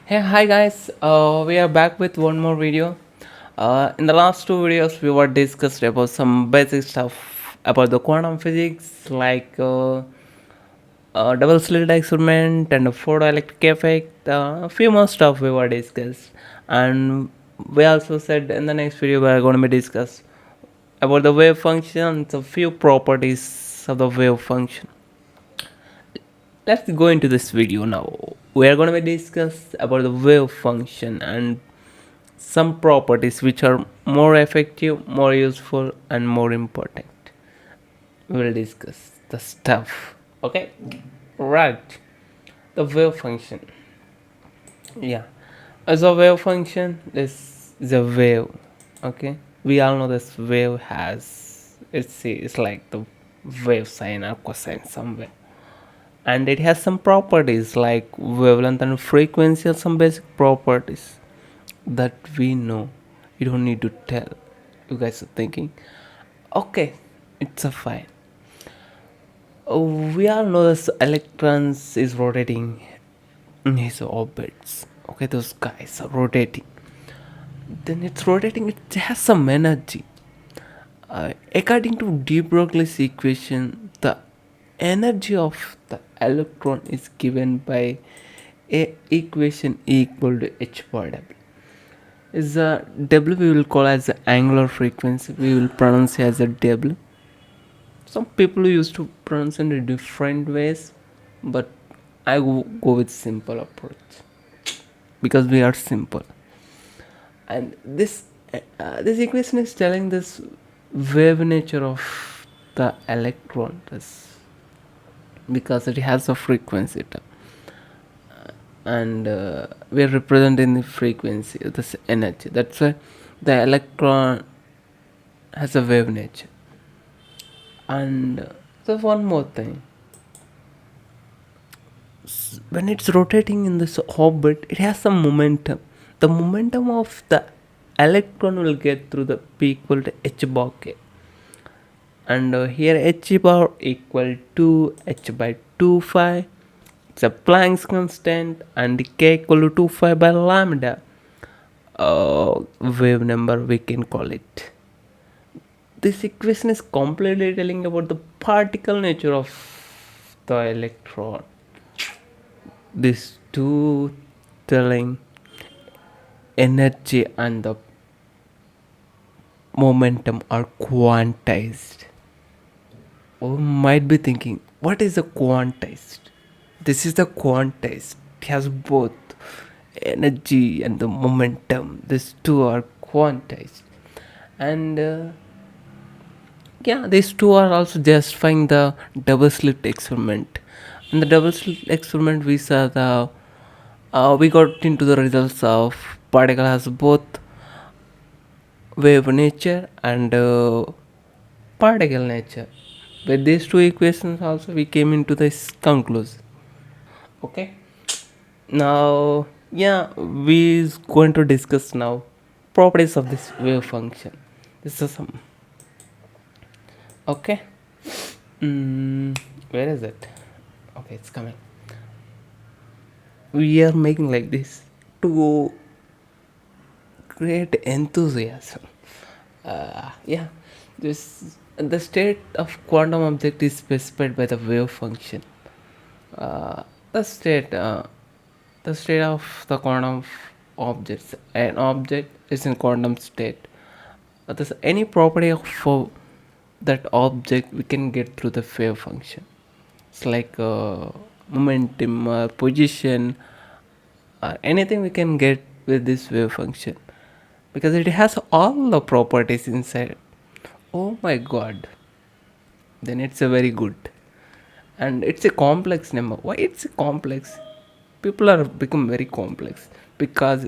Hey, hi guys. We are back with one more video. In the last two videos, we were discussed about some basic stuff about the quantum physics, like double slit experiment and the photoelectric effect. A few more stuff we were discussed, and we also said in the next video we are going to be discuss about the wave function, a few properties of the wave function. Let's go into this video now. We are going to be discuss about the wave function and some properties which are more effective, more useful, and more important. We will discuss the stuff. Okay, right. The wave function. Yeah, as a wave function, this is a wave. Okay, we all know this wave has it's like the wave sign or cosine somewhere, and it has some properties like wavelength and frequency are some basic properties that we know. You don't need to tell. You guys are thinking, okay, it's a fine. We all know this electrons is rotating in his orbits. Okay, those guys are rotating. Then it's rotating. It has some energy. According to de Broglie's equation, the energy of the electron is given by a equation equal to h bar w. Is a w we will call as the angular frequency. We will pronounce it as a w. Some people used to pronounce it in different ways, but I go with simple approach because we are simple. And this equation is telling this wave nature of the electron is because it has a frequency term, and we are representing the frequency, this energy. That's why the electron has a wave nature. And there's one more thing. When it's rotating in this orbit, it has some momentum. The momentum of the electron will get through the P equal to h bar k. And here h bar equal to h by 2 phi. It's a Planck's constant, and k equal to 2 phi by lambda. Wave number we can call it. This equation is completely telling about the particle nature of the electron. These two telling energy and the momentum are quantized. You might be thinking, what is a quantized? This is the quantized. It has both energy and the momentum. These two are quantized. And yeah, these two are also justifying the double slit experiment. In the double slit experiment, we saw the we got into the results of particle has both wave nature and particle nature. With these two equations also we came into this conclusion. Okay, now yeah, we is going to discuss now properties of this wave function. This is some. Okay, where is it? Okay, it's coming. We are making like this to create enthusiasm. Yeah, this the state of quantum object is specified by the wave function. Uh, the state, uh, the state of the quantum objects. An object is in quantum state. There's any property of that object we can get through the wave function. It's like momentum, position, anything we can get with this wave function because it has all the properties inside. Oh my god, then it's a very good. And it's a complex number. Why it's a complex? People are become very complex because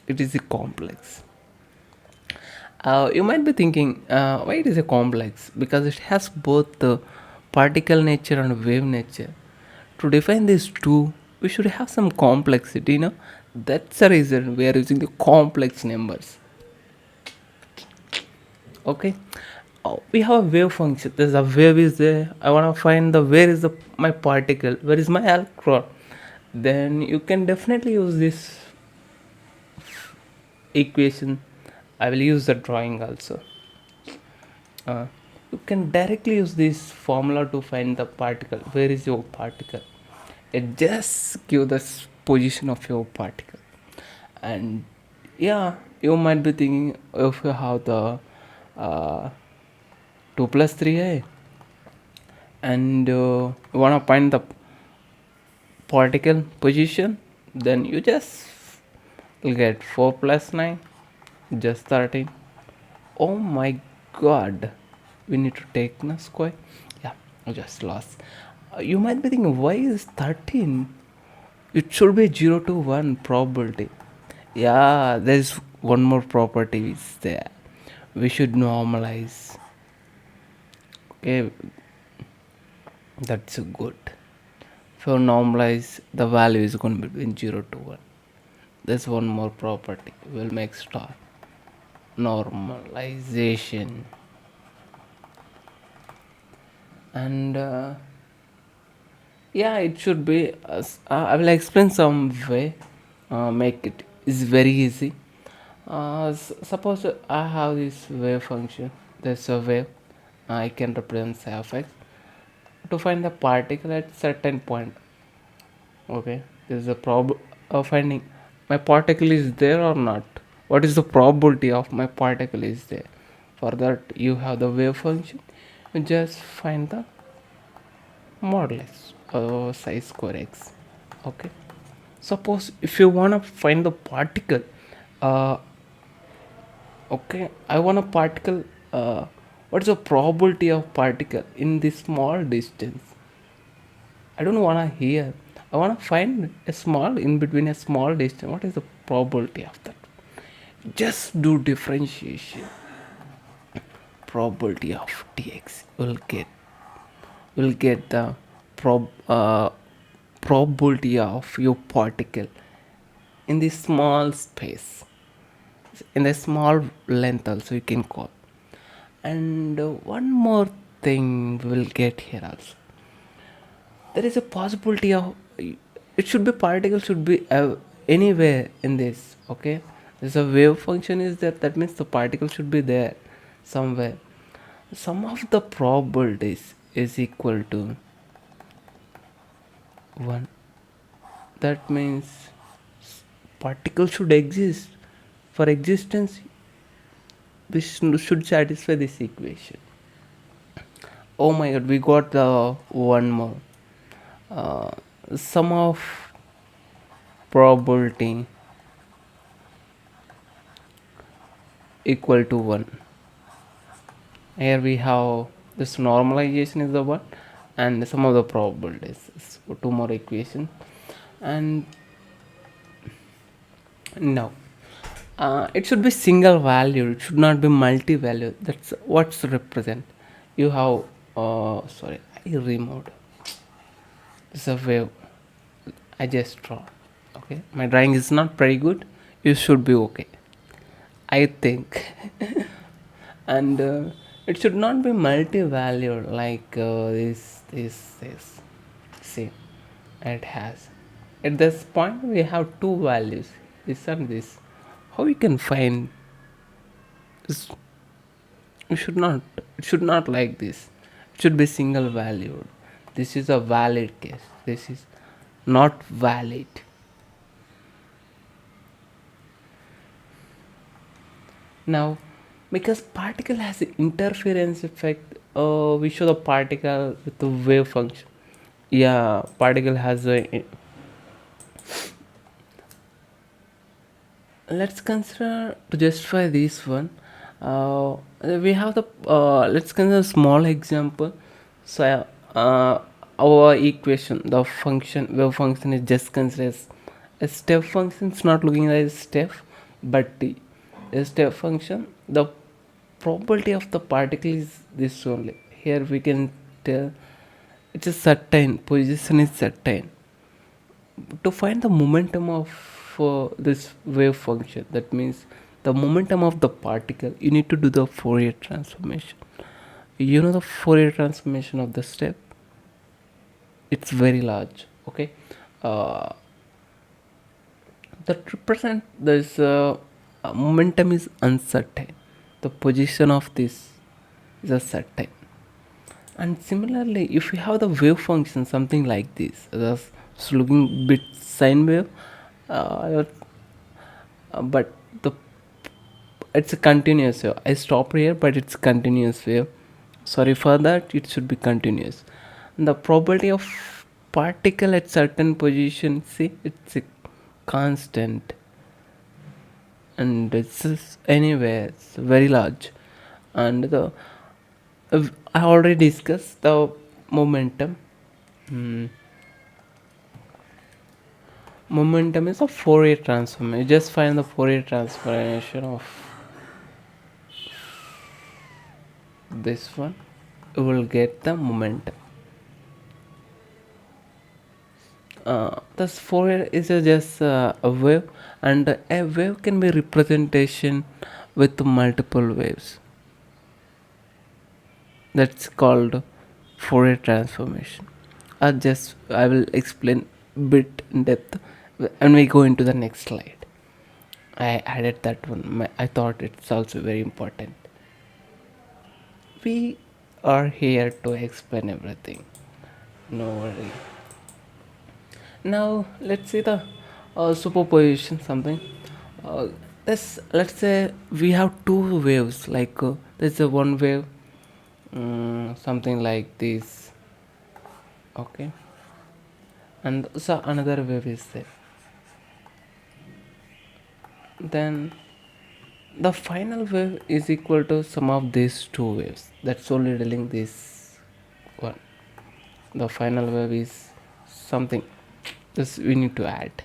it is a complex. You might be thinking, why it is a complex? Because it has both the particle nature and wave nature. To define these two, we should have some complexity, That's the reason we are using the complex numbers. Okay. We have a wave function. There's a wave is there. I want to find the where is my particle, where is my electron. then you can definitely use this equation. I will use the drawing also. uh, you can directly use this formula to find the particle. Where is your particle? It just give the position of your particle. And yeah, you might be thinking, if you have the uh, 2 plus 3a and you want to find the particle position, then you just will get 4 plus 9, just 13. Oh my god, we need to take the square. Yeah, I just lost. You might be thinking, why is 13? It should be 0 to 1 probability. Yeah, there's one more property is there. We should normalize. Okay, that's good. So normalize, the value is going to be between 0 to 1. There's one more property. We'll make star. Normalization. And yeah, it should be. I will explain some way. Make it is very easy. Suppose I have this wave function. There's a wave. I can represent psi of x to find the particle at certain point. Okay, there is a prob of finding my particle is there or not. What is the probability of my particle is there? For that, you have the wave function. You just find the modulus or psi square x. Okay, suppose if you want to find the particle, uh, okay, I want a particle. What is the probability of particle in this small distance? I don't want to hear. I want to find a small in between a small distance. What is the probability of that? Just do differentiation. Probability of dx. Will get the probability of your particle in this small space, in the small length also you can call. And one more thing we will get here also. There is a possibility of it should be particle should be anywhere in this. Okay, there's a wave function is there, that means the particle should be there somewhere. Sum of the probabilities is equal to 1. That means particle should exist. For existence, we should satisfy this equation. Oh my god, we got the one more. uh, Sum of probability equal to 1. Here we have this normalization is the 1 and some of the probabilities. So two more equations. And now it should be single value, it should not be multi-value. That's what's represent. You have sorry, I removed this a wave. I just draw. Okay, my drawing is not very good. You should be okay, I think. And it should not be multi-valued like this. See, it has at this point we have two values, this and this. How you can find this? You should not, it should not like this. It should be single valued. This is a valid case, this is not valid. Now, because particle has an interference effect, we show the particle with the wave function. Yeah, particle has a. Let's consider to justify this one. We have the let's consider a small example. So our equation, the function wave function is just considered as a step function. It's not looking like a step, but a step function. The probability of the particle is this only. Here we can tell it's a certain position is certain. To find the momentum of this wave function, that means the momentum of the particle, you need to do the Fourier transformation. You know the Fourier transformation of the step, it's very large. Okay, that represent this momentum is uncertain. The position of this is uncertain. And similarly, if you have the wave function, something like this, just looking bit sine wave, uh, but the it's a continuous wave. I stop here, but it's continuous wave. Sorry for that. It should be continuous. And the probability of particle at certain position, see, it's a constant, and it's just anywhere. It's very large, and the I already discussed the momentum. Hmm. Momentum is a Fourier transform. You just find the Fourier transformation of this one. You will get the momentum. Thus Fourier is just a wave, and a wave can be representation with multiple waves. That's called Fourier transformation. I will explain bit in depth when we go into the next slide. I added that one. I thought it's also very important. We are here to explain everything. No worry. Now let's see the superposition something. Uh, let's say we have two waves. Like there's a one wave, something like this. Okay, and so another wave is there. Then the final wave is equal to sum of these two waves. That's only dealing this one. The final wave is something. This we need to add.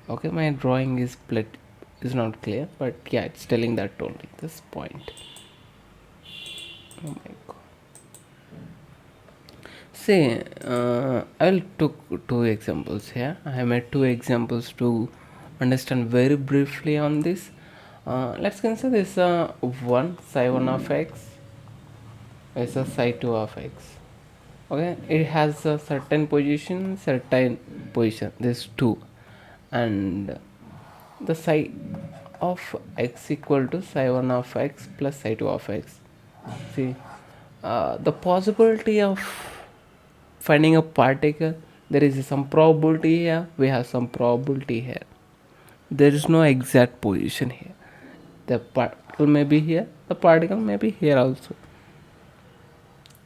Okay, my drawing is split is not clear, but yeah, it's telling that only this point. Oh my god. See, I'll took two examples here. I have made two examples to understand very briefly on this. Let's consider this one psi 1 of x is a psi 2 of x. Okay, it has a certain position, this 2, and the psi of x equal to psi 1 of x plus psi 2 of x. See, the possibility of finding a particle, there is some probability here, we have some probability here. There is no exact position here. The particle may be here, the particle may be here also.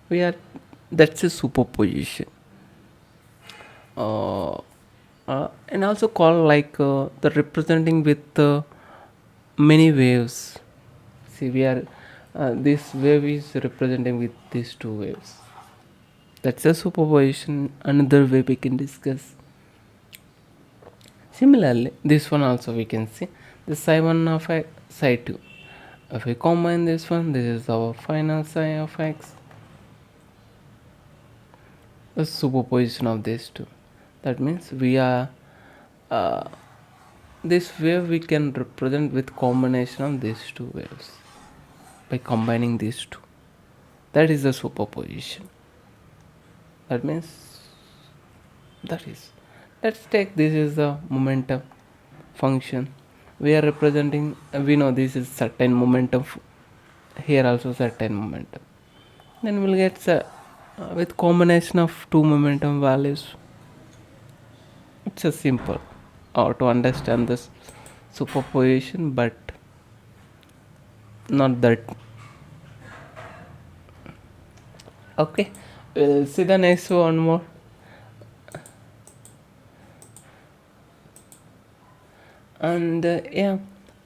We are That's a superposition. And also called like the representing with many waves. See, we are this wave is representing with these two waves. That's a superposition. Another way we can discuss. Similarly, this one also we can see the psi 1 of x, psi 2. If we combine this one, this is our final psi of x. The superposition of these two. That means we are this wave we can represent with combination of these two waves by combining these two. That is the superposition. That means that is. Let's take this is the momentum function. We are representing. We know this is certain momentum. Here also certain momentum. Then we'll get with combination of two momentum values. It's a simple to understand this superposition, but not that. Okay, we'll see the next one more. And yeah,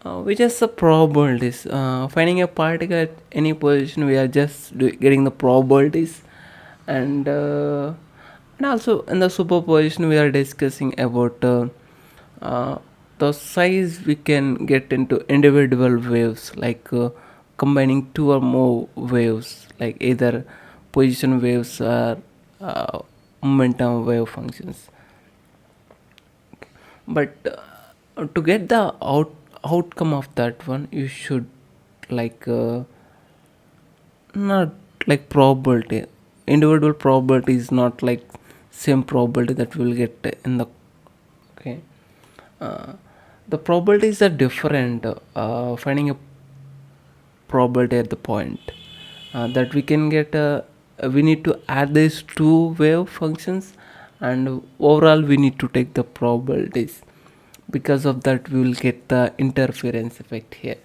we just the probabilities. Finding a particle at any position, we are just getting the probabilities, and also in the superposition we are discussing about the size we can get into individual waves, like combining two or more waves, like either position waves or momentum wave functions. But to get the outcome of that one, you should like not like probability. Individual probability is not like same probability that we'll get in the okay. The probabilities are different. Finding a probability at the point that we can get we need to add these two wave functions, and overall we need to take the probabilities. Because of that we will get the interference effect here.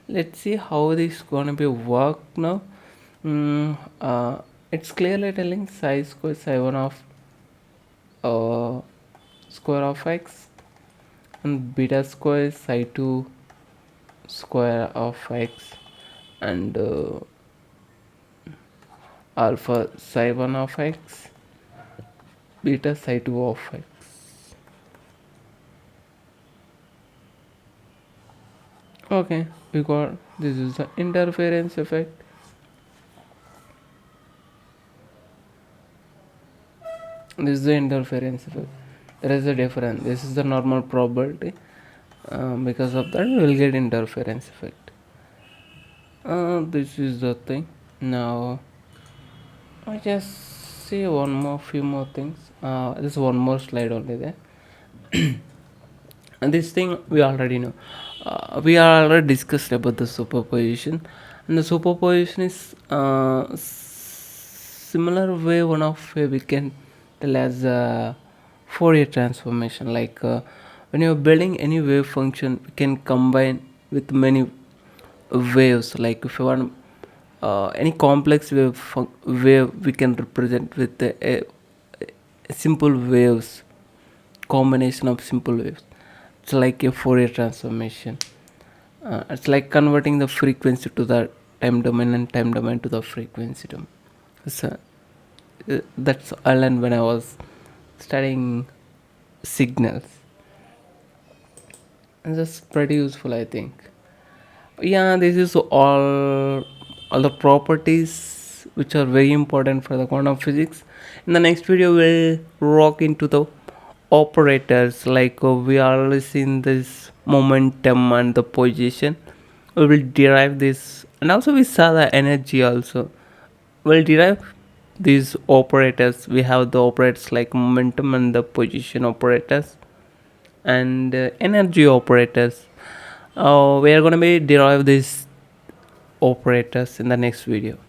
Let's see how this gonna be work now. It's clearly telling psi square psi 1 of uh, square of x, and beta square psi 2 square of x, and alpha psi 1 of x, beta psi 2 of x. Okay, we got this is the interference effect. This is the interference effect. There is a difference. This is the normal probability. Because of that we will get interference effect. This is the thing. Now I just see one more few more things. There's one more slide only there. And this thing we already know. We already discussed about the superposition, and the superposition is similar way one of way we can tell as Fourier transformation. Like when you're building any wave function, we can combine with many waves. Like if you want any complex wave we can represent with simple waves, combination of simple waves. It's like a Fourier transformation. It's like converting the frequency to the time domain and time domain to the frequency domain. So that's I learned when I was studying signals, and that's pretty useful, I think. Yeah, this is all the properties which are very important for the quantum physics. In the next video we'll rock into the operators, like we already seen this momentum and the position. We will derive this, and also we saw the energy also. We'll derive these operators. We have the operators like momentum and the position operators, and energy operators. We are going to be derive these operators in the next video.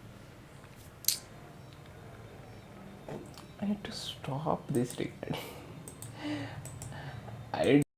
I need to stop this recording. I